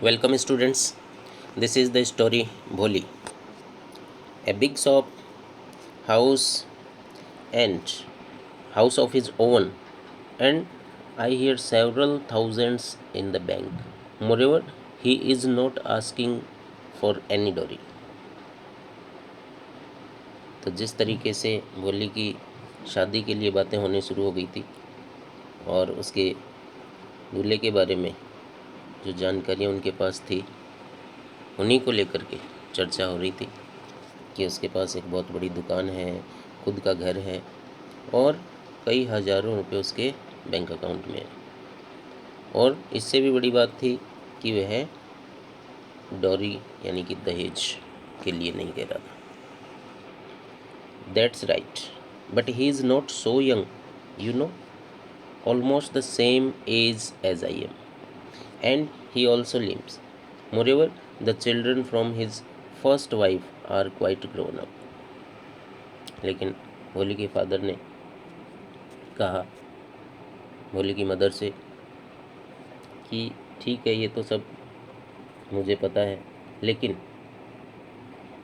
Welcome, students. This is the story Bholi. A big shop, house, and house of his own, and I hear several thousands in the bank. Moreover, he is not asking for any dowry. तो जिस तरीके से भोली की शादी के लिए बातें होने शुरू हो गई थी और उसके दूल्हे के बारे में जो जानकारियाँ उनके पास थी उन्हीं को लेकर के चर्चा हो रही थी कि उसके पास एक बहुत बड़ी दुकान है, खुद का घर है और कई हज़ारों रुपए उसके बैंक अकाउंट में है। और इससे भी बड़ी बात थी कि वह डॉरी यानी कि दहेज के लिए नहीं कह रहा था। That's right, but he is not so young, you know, almost the same age as I am, and he also lives. Moreover, the children from his first wife are quite grown up. लेकिन भोली के father ने कहा भोली की mother से कि ठीक है, ये तो सब मुझे पता है, लेकिन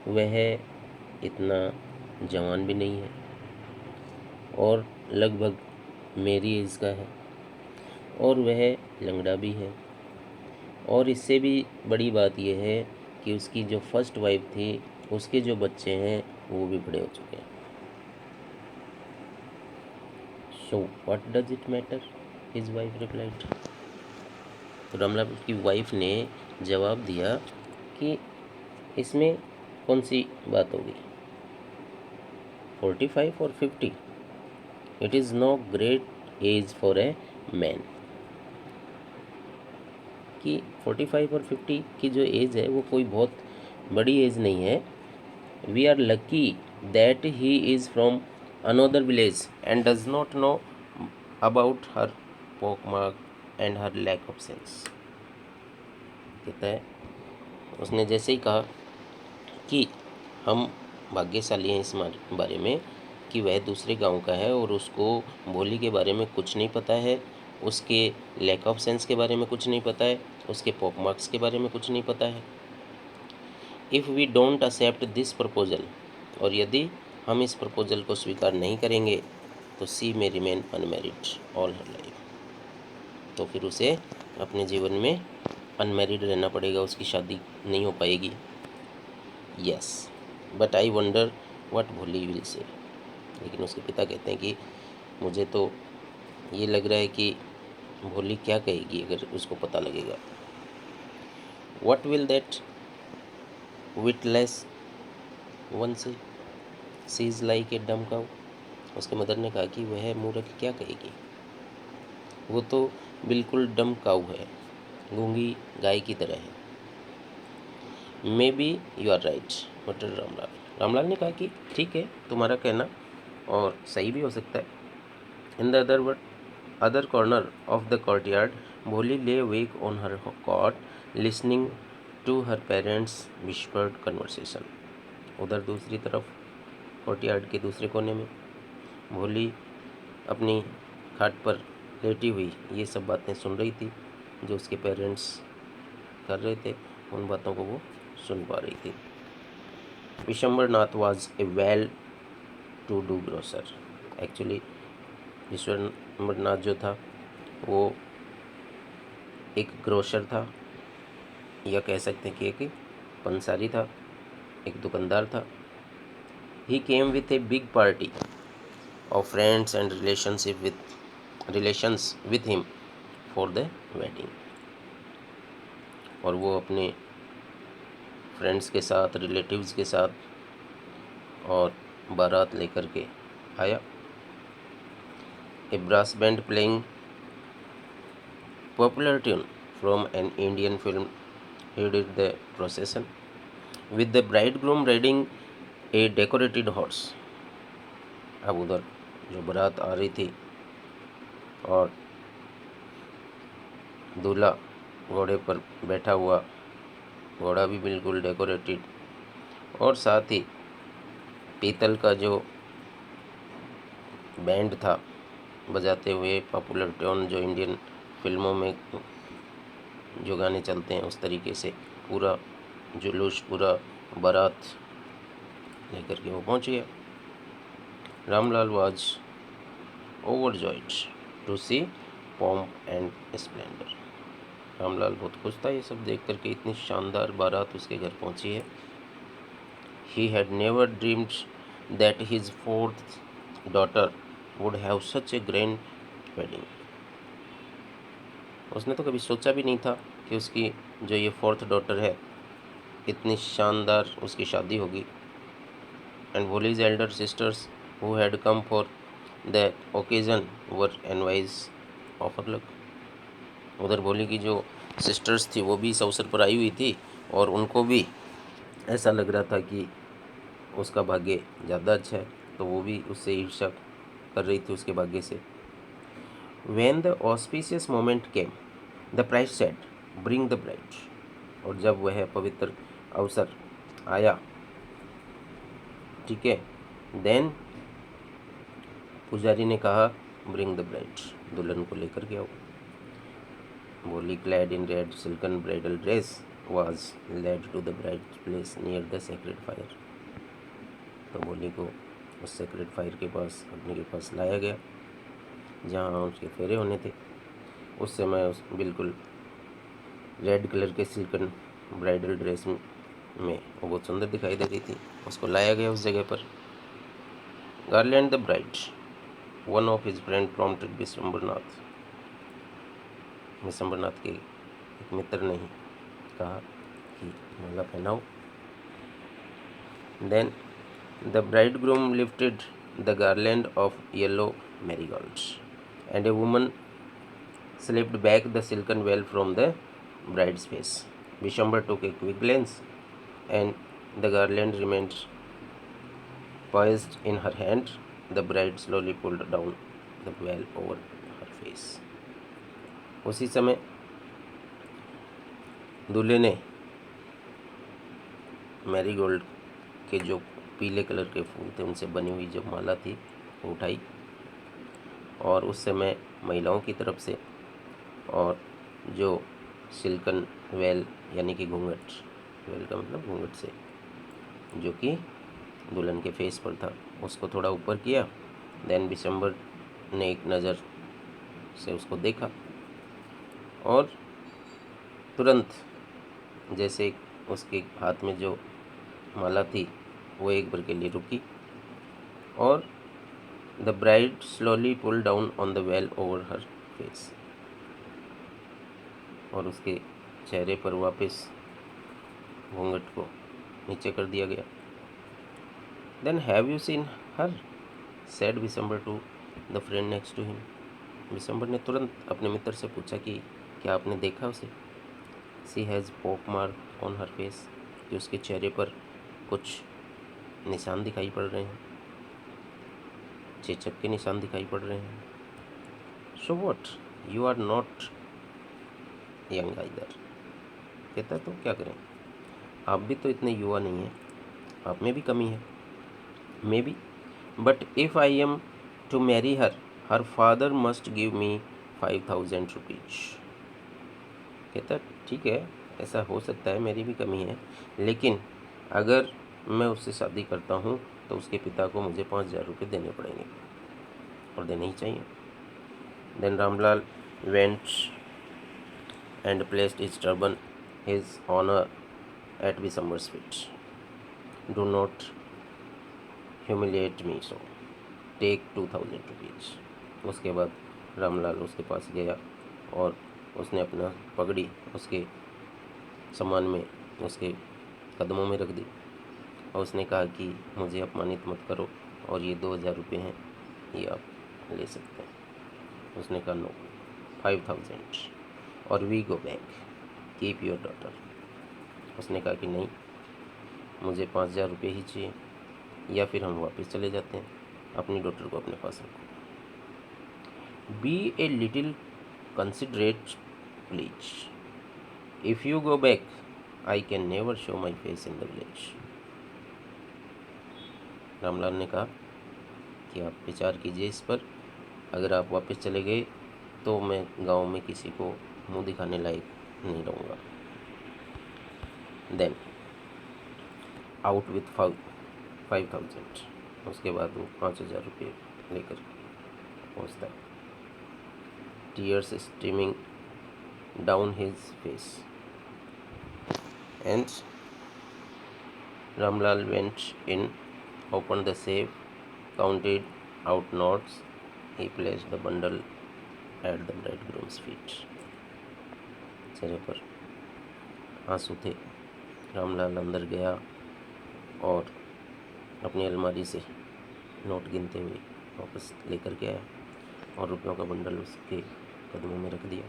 वह इतना जवान भी नहीं है और लगभग मेरी एज का है और वह लंगड़ा भी है, और इससे भी बड़ी बात यह है कि उसकी जो फर्स्ट वाइफ थी उसके जो बच्चे हैं वो भी बड़े हो चुके हैं। So what does it matter, his wife replied. तो रामलाल की वाइफ ने जवाब दिया कि इसमें कौन सी बात होगी, 45 और 50, it is no great age for a man. कि 45 और 50 की जो एज है वो कोई बहुत बड़ी एज नहीं है। We are lucky that he is from another village and does not know about her pock mark and her lack of sense. कहता है, उसने जैसे ही कहा कि हम भाग्यशाली हैं इस बारे में कि वह दूसरे गांव का है और उसको भोली के बारे में कुछ नहीं पता है, उसके लैक ऑफ सेंस के बारे में कुछ नहीं पता है, उसके पॉक मार्क्स के बारे में कुछ नहीं पता है। If we don't accept this proposal, और यदि हम इस प्रपोजल को स्वीकार नहीं करेंगे तो she may remain unmarried all her life. तो फिर उसे अपने जीवन में अनमैरिड रहना पड़ेगा, उसकी शादी नहीं हो पाएगी। Yes, but I wonder what भोली विल से। लेकिन उसके पिता कहते हैं कि मुझे तो ये लग रहा है कि भोली क्या कहेगी अगर उसको पता लगेगा। What will that witless one से, सी इज़ लाइक ए डम काउ। उसके मदर ने कहा कि वह मूर्ख क्या कहेगी, वो तो बिल्कुल डम काऊ है, गूंगी गाय की तरह है। Maybe you are right, but Ramlal. Ramlal ने कहा कि ठीक है, तुम्हारा कहना और सही भी हो सकता है। In the other corner of the courtyard, Bholi lay awake on her cot listening to her parents whispered conversation. उधर दूसरी तरफ कोर्टयार्ड के दूसरे कोने में भोली अपनी खाट पर लेटी हुई ये सब बातें सुन रही थी जो उसके पेरेंट्स कर रहे थे, उन बातों को वो सुन पा रही थी। Vishambarnath was a well to do grocer. Actually Vishwambarnath जो था वो एक ग्रोसर था, या कह सकते हैं कि एक पंसारी था, एक दुकानदार था। He came with a big party of friends and relations with him for the wedding. और वो अपने फ्रेंड्स के साथ, रिलेटिव्स के साथ और बारात लेकर के आया। A brass band playing popular tune from an Indian film headed the procession with the bridegroom riding a decorated horse। अब उधर जो बारात आ रही थी और दूल्हा घोड़े पर बैठा हुआ, घोड़ा भी बिल्कुल डेकोरेटेड, और साथ ही पीतल का जो बैंड था बजाते हुए पॉपुलर ट्यून जो इंडियन फिल्मों में जो गाने चलते हैं उस तरीके से पूरा जुलूस, पूरा बारात लेकर के वो पहुंच गया। Ramlal was overjoyed to see pomp and splendour. Ramlal बहुत खुश था ये सब देख करके, इतनी शानदार बारात उसके घर पहुंची है। He had never dreamed that his fourth daughter would have such A grand wedding. उसने तो कभी सोचा भी नहीं था कि उसकी जो ये फोर्थ डॉटर है इतनी शानदार उसकी शादी होगी। And Bholi's elder sisters who had come for the occasion were envious of her luck. उधर भोली की जो सिस्टर्स थी वो भी इस अवसर पर आई हुई थी और उनको भी ऐसा लग रहा था कि उसका भाग्य ज़्यादा अच्छा है, तो वो भी उससे ईर्ष्या कर रही थी उसके भाग्य से। When the auspicious moment came, the priest said, "Bring the bride." और जब वह पवित्र अवसर आया, ठीक है, देन पुजारी ने कहा, "Bring the bride." दुल्हन को लेकर के आओ। Bolli, clad in red silken bridal dress, was led to the bride's place near the sacred fire. तो बोली को उस सेक्रेड फायर के पास, अग्नि के पास लाया गया जहाँ उसके फेरे होने थे। उस समय उस बिल्कुल रेड कलर के सिल्कन ब्राइडल ड्रेस में वो बहुत सुंदर दिखाई दे रही थी। उसको लाया गया उस जगह पर। Garland the bride, one of his friend prompted Vishambarnath. Vishambarnath के एक मित्र ने ही कहा कि माला पहनाओ। Then the bridegroom lifted the garland of yellow marigolds, and a woman slipped back the silken veil from the bride's face. Vishambhar took a quick glance, and the garland remained poised in her hand. The bride slowly pulled down the veil over her face. उसी समय दूल्हे ने marigold के जो पीले colour के फूल थे उनसे बनी हुई जो माला थी वो उठाई, और उस समय महिलाओं की तरफ से और जो सिल्कन वेल यानी कि घूंघट, वेल का मतलब घूंघट से, जो कि दुल्हन के फेस पर था, उसको थोड़ा ऊपर किया। देन विशंबर ने एक नज़र से उसको देखा और तुरंत जैसे उसके हाथ में जो माला थी वो एक बार के लिए रुकी, और the bride slowly pull down on the veil over her face, और उसके चेहरे पर वापस घूंघट को नीचे कर दिया गया। Then have you seen her, said Vishambar to the friend next to him. Vishambar ने तुरंत अपने मित्र से पूछा कि क्या आपने देखा उसे? सी हैज़ पोक मार्क ऑन हर फेस, कि उसके चेहरे पर कुछ निशान दिखाई पड़ रहे हैं, चेचक के निशान दिखाई पड़ रहे हैं। So what, you are not young either. कहता तो क्या करें, आप भी तो इतने युवा नहीं हैं, आप में भी कमी है। Maybe, but if I am to marry her, her father must give me 5000 rupees. कहता ठीक है, ऐसा हो सकता है, मेरी भी कमी है, लेकिन अगर मैं उससे शादी करता हूँ तो उसके पिता को मुझे 5000 रुपये देने पड़ेंगे, और देने ही चाहिए। Then Ramlal went and placed his turban his honour at Vishambar's feet. Do not humiliate me, so take 2000 rupees. उसके बाद रामलाल उसके पास गया और उसने अपना पगड़ी उसके सम्मान में उसके कदमों में रख दी, और उसने कहा कि मुझे अपमानित मत करो, और ये 2000 रुपये हैं, ये आप ले सकते हैं। उसने कहा नो, 5000, और we go back, keep your daughter. उसने कहा कि नहीं, मुझे 5000 रुपये ही चाहिए, या फिर हम वापस चले जाते हैं, अपनी डॉटर को अपने पास रखो। Be a little considerate please, if you go back I can never show my face in the village. Ramlal ने कहा कि आप विचार कीजिए इस पर, अगर आप वापस चले गए तो मैं गांव में किसी को मुंह दिखाने लायक नहीं रहूँगा। Then out with 5,000। उसके बाद वो 5,000 रुपये लेकर पहुँचता है, tears streaming down his face, and Ramlal went in, opened the safe, counted out notes. He placed the bundle at the bridegroom's feet. चेहरे पर आंसू थे। रामलाल अंदर गया और अपनी अलमारी से नोट गिनते हुए वापस लेकर के आया और रुपयों का बंडल उसके कदमों में रख दिया।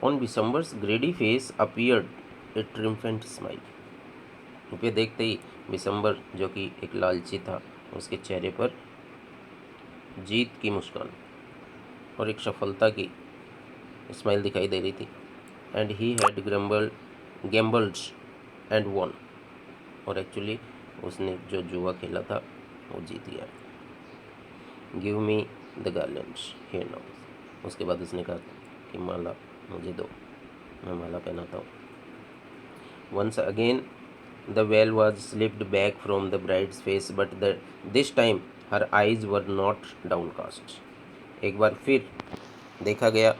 On Bishambar's greedy face appeared a triumphant smile. रुपये देखते ही बिशंबर, जो कि एक लालची था, उसके चेहरे पर जीत की मुस्कान और एक सफलता की स्माइल दिखाई दे रही थी। And he had gambled and won, और एक्चुअली उसने जो जुआ खेला था वो जीत गया। Give me the garland here now. उसके बाद उसने कहा कि माला मुझे दो, मैं माला पहनाता हूँ। Once again the veil was slipped back from the bride's face, but this time her eyes were not downcast. एक बार फिर देखा गया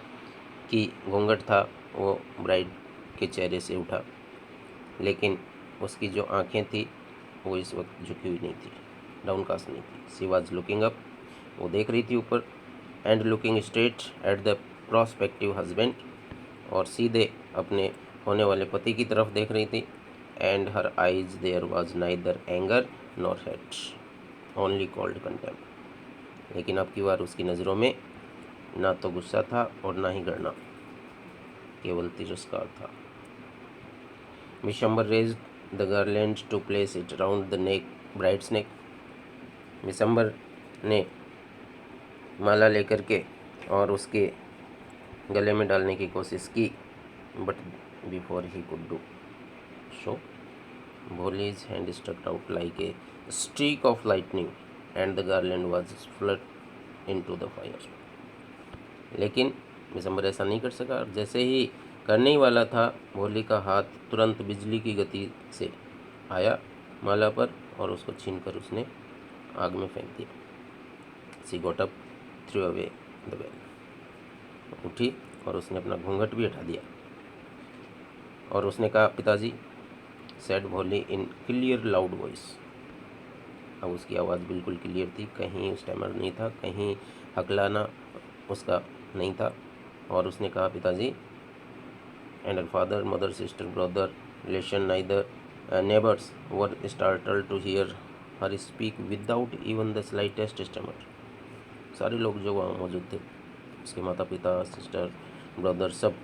कि घूंघट था वो ब्राइड के चेहरे से उठा, लेकिन उसकी जो आंखें थी वो इस वक्त झुकी हुई नहीं थी, डाउनकास्ट नहीं थी। सी वॉज लुकिंग अप, वो देख रही थी ऊपर, and looking straight at the prospective husband, और सीधे अपने होने वाले पति की तरफ देख रही थी। And her eyes there was neither anger nor hate, only cold contempt. लेकिन अब की बार उसकी नज़रों में ना तो गुस्सा था और ना ही घृणा, केवल तिरस्कार था। Bishambar raised the garland to place it round the neck bride's neck. Bishambar ने माला लेकर के और उसके गले में डालने की कोशिश की, but before he could do so, Boli's hand struck out like a streak of lightning, and the garland was flung into the fire. लेकिन बिशंबर ऐसा नहीं कर सका। जैसे ही करने ही वाला था, भोली का हाथ तुरंत बिजली की गति से आया माला पर और उसको छीनकर उसने आग में फेंक दिया। She got up, threw away the veil. उठी और उसने अपना घूंघट भी हटा दिया और उसने कहा, पिताजी, सेड भोली इन क्लियर लाउड वॉइस। अब उसकी आवाज़ बिल्कुल क्लियर थी, कहीं स्टैमर नहीं था, कहीं हकलाना उसका नहीं था। और उसने कहा, पिताजी, and her father, mother, sister, brother, relation, neither neighbours were startled to hear her speak without even the slightest stammer. सारे लोग जो वहाँ मौजूद थे, उसके माता पिता, सिस्टर, ब्रदर, सब,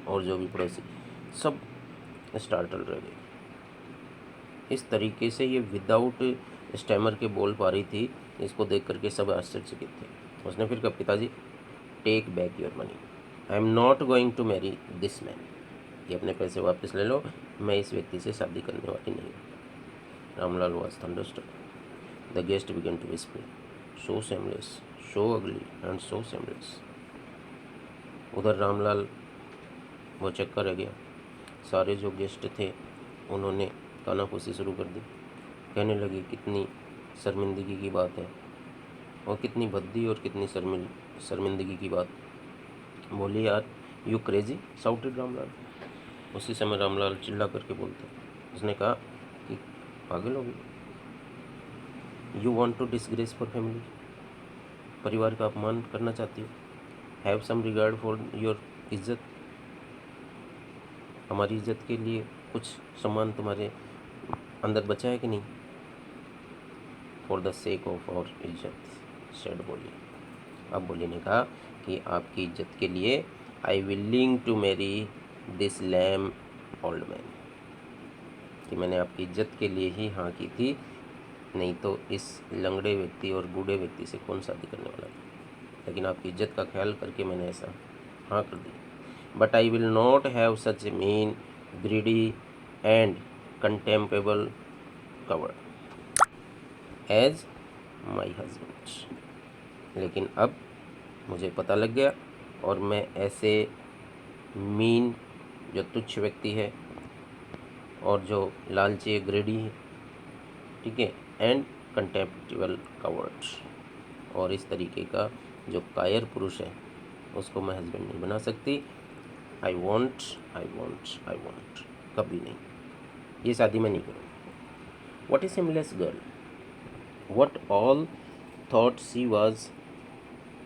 और जो भी पड़ोसी, सब स्टार्टल रह गए। इस तरीके से ये विदाउट स्टैमर के बोल पा रही थी, इसको देख करके सब आश्चर्यचकित थे। उसने फिर कहा, पिताजी, take back your money, I am not going to marry this man. ये अपने पैसे वापस ले लो, मैं इस व्यक्ति से शादी करने वाली नहीं हूँ। Ramlal was thunderstruck. The guest began to whisper, so shameless, so ugly and so seamless. उधर रामलाल वो चक्कर रह गया। सारे जो गेस्ट थे उन्होंने कानाफूसी शुरू कर दी, कहने लगे, कितनी शर्मिंदगी की बात है, और कितनी भद्दी और कितनी शर्मिंदगी की बात। बोली, यार, यू क्रेजी, साउटेड रामलाल। उसी समय रामलाल चिल्ला करके बोलते, उसने कहा कि पागल हो गई। You want to disgrace for family, परिवार का अपमान करना चाहती हो। Have some regard for your इज्जत, हमारी इज्जत के लिए कुछ सम्मान तुम्हारे अंदर बचा है कि नहीं। For the sake of our इज्जत, सेड बोली। अब बोली ने कहा कि आपकी इज्जत के लिए I willing to marry this lame old man, कि मैंने आपकी इज्जत के लिए ही हाँ की थी, नहीं तो इस लंगड़े व्यक्ति और बूढ़े व्यक्ति से कौन शादी करने वाला था। लेकिन आपकी इज्जत का ख्याल करके मैंने ऐसा हाँ कर दी। But I will not have such a mean, greedy and contemptible coward as my husband. लेकिन अब मुझे पता लग गया और मैं ऐसे मीन जो तुच्छ व्यक्ति है और जो लालची है, ग्रेडी है, ठीक है, एंड कंटेम्प्टिबल कावर्ड्स, और इस तरीके का जो कायर पुरुष है उसको मैं हस्बैंड नहीं बना सकती। I won't, I won't, I won't, कभी नहीं, ये शादी में नहीं करूँगी। What is seamless girl, what all thought she was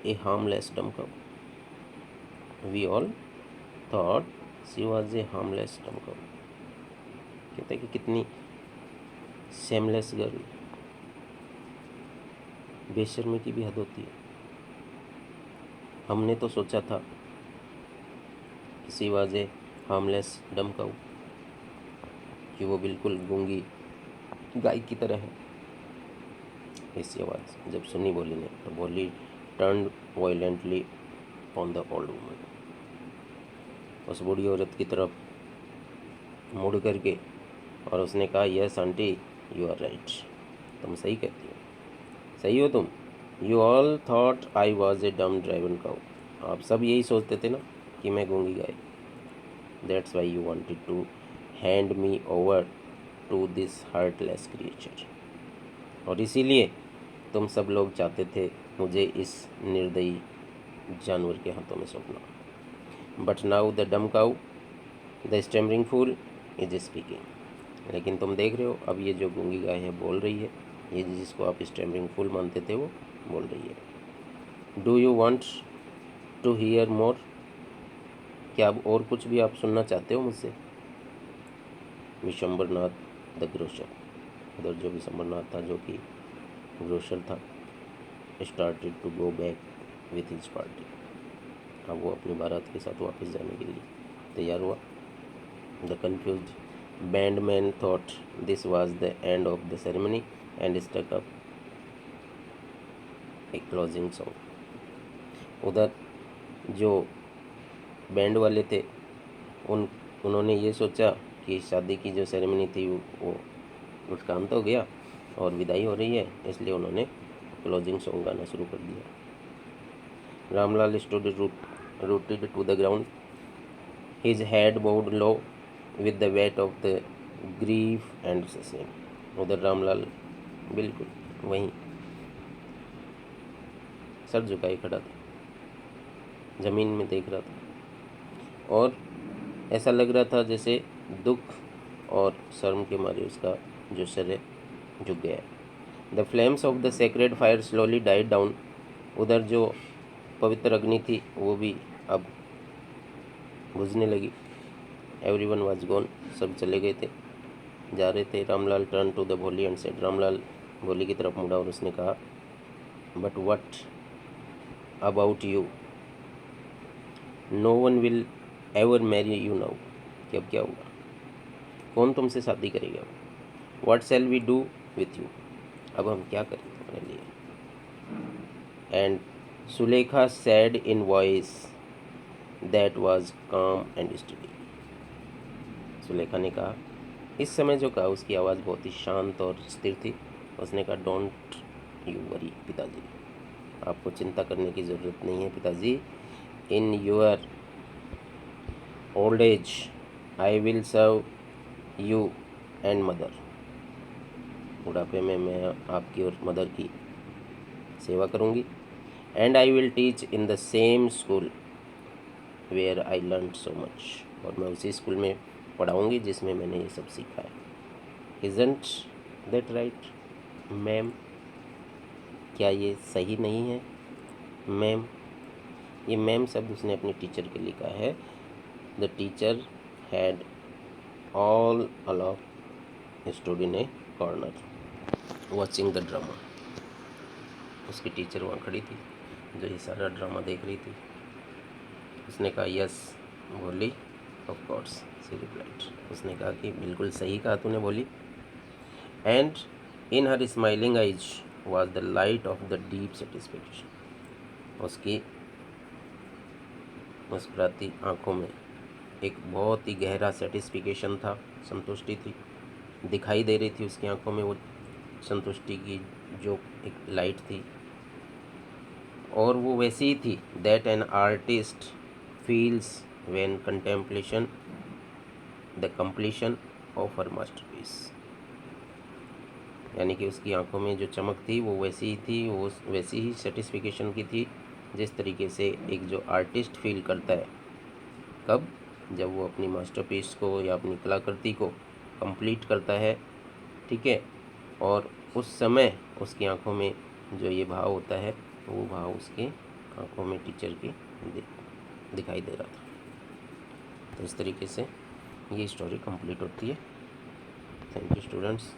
a harmless dumb cow, we all thought she was a harmless dumb cow. कहते हैं कि कितनी सेमलेस गर्ल, बेशर्मी की भी हद होती है। हमने तो सोचा था कि शी वॉज ए हार्मलेस डम काउ, कि वो बिल्कुल गूंगी गाय की तरह है। ऐसी आवाज़ जब सुनी बोली ने तो बोली turn violently on the old woman, उस बूढ़ी औरत की तरफ मुड़ करके, और उसने कहा yes auntie you are right, तुम सही कहती हो, सही हो तुम। You all thought I was a dumb driven cow, आप सब यही सोचते थे ना कि मैं गूंगी गाय। That's why you wanted to hand me over to this heartless creature, और इसीलिए तुम सब लोग चाहते थे मुझे इस निर्दयी जानवर के हाथों में सौंपना। But now the dumb cow, the stammering fool is speaking, लेकिन तुम देख रहे हो अब ये जो गूंगी गाय है बोल रही है, ये जिसको आप स्टैमरिंग फूल मानते थे वो बोल रही है। Do you want to hear more, क्या अब और कुछ भी आप सुनना चाहते हो मुझसे। विशंबरनाथ द ग्रोसर, उधर जो विशंबरनाथ था जो कि ग्रोसर था, started to go back with his party, अब वो अपनी बारात के साथ वापस जाने के लिए तैयार हुआ। The confused bandsman thought this was the end of the ceremony and stuck up a closing song. उधर जो बैंड वाले थे उन्होंने ये सोचा कि शादी की जो सेरेमनी थी वो उसका अंत हो गया और विदाई हो रही है, इसलिए उन्होंने क्लोजिंग सॉन्ग गाना शुरू कर दिया। Ramlal stood rooted to the ground, his head bowed low with the weight of the grief and shame। उधर रामलाल बिल्कुल वहीं सर झुकाए खड़ा था, जमीन में देख रहा था, और ऐसा लग रहा था जैसे दुख और शर्म के मारे उसका जो सर है झुक गया है। The flames of the sacred fire slowly died down, उधर जो पवित्र अग्नि थी वो भी अब बुझने लगी। एवरीवन वाज गॉन, सब चले गए थे, जा रहे थे। Ramlal turn to the Bholi and said, Ramlal Bholi की तरफ मुड़ा और उसने कहा but what about you, no one will ever marry you now, कि अब क्या होगा, कौन तुमसे शादी करेगा। What shall we do with you, अब हम क्या करें तुम्हारे लिए। And Sulekha said in voice that was calm and steady, Sulekha ने कहा, इस समय जो कहा उसकी आवाज़ बहुत ही शांत और स्थिर थी। उसने कहा डोंट यू वरी पिताजी, आपको चिंता करने की ज़रूरत नहीं है पिताजी। In your old age I will serve you and mother, बुढ़ापे में मैं आपकी और मदर की सेवा करूंगी। And I will teach in the same school where I learn so much, और मैं उसी स्कूल में पढ़ाऊंगी जिसमें मैंने ये सब सीखा है। इजंट दैट राइट मैम, क्या ये सही नहीं है मैम। ये मैम शब्द उसने अपनी टीचर के लिए कहा है। The teacher had all along stood in A corner watching the drama, उसकी टीचर वहाँ खड़ी थी जो ये सारा ड्रामा देख रही थी। उसने कहा यस बोली, ऑफ कोर्स शी रिप्लाइड, उसने कहा कि बिल्कुल सही कहा तूने बोली। And in her smiling ice was the light of the deep satisfaction, उसकी मुस्कुराती आंखों में एक बहुत ही गहरा सेटिस्फिकेशन था, संतुष्टि थी, दिखाई दे रही थी उसकी आंखों में वो संतुष्टि की जो एक लाइट थी, और वो वैसी ही थी that an artist feels when contemplation the completion of her masterpiece. यानी कि उसकी आंखों में जो चमक थी वो वैसी ही थी, वो वैसी ही सेटिस्फिकेशन की थी जिस तरीके से एक जो आर्टिस्ट फील करता है। कब? जब वो अपनी मास्टरपीस को या अपनी कलाकृति को कंप्लीट करता है, ठीक है, और उस समय उसकी आंखों में जो ये भाव होता है, वो भाव उसके आंखों में टीचर के दिखाई दे रहा था। तो इस तरीके से ये स्टोरी कंप्लीट होती है। Thank you students.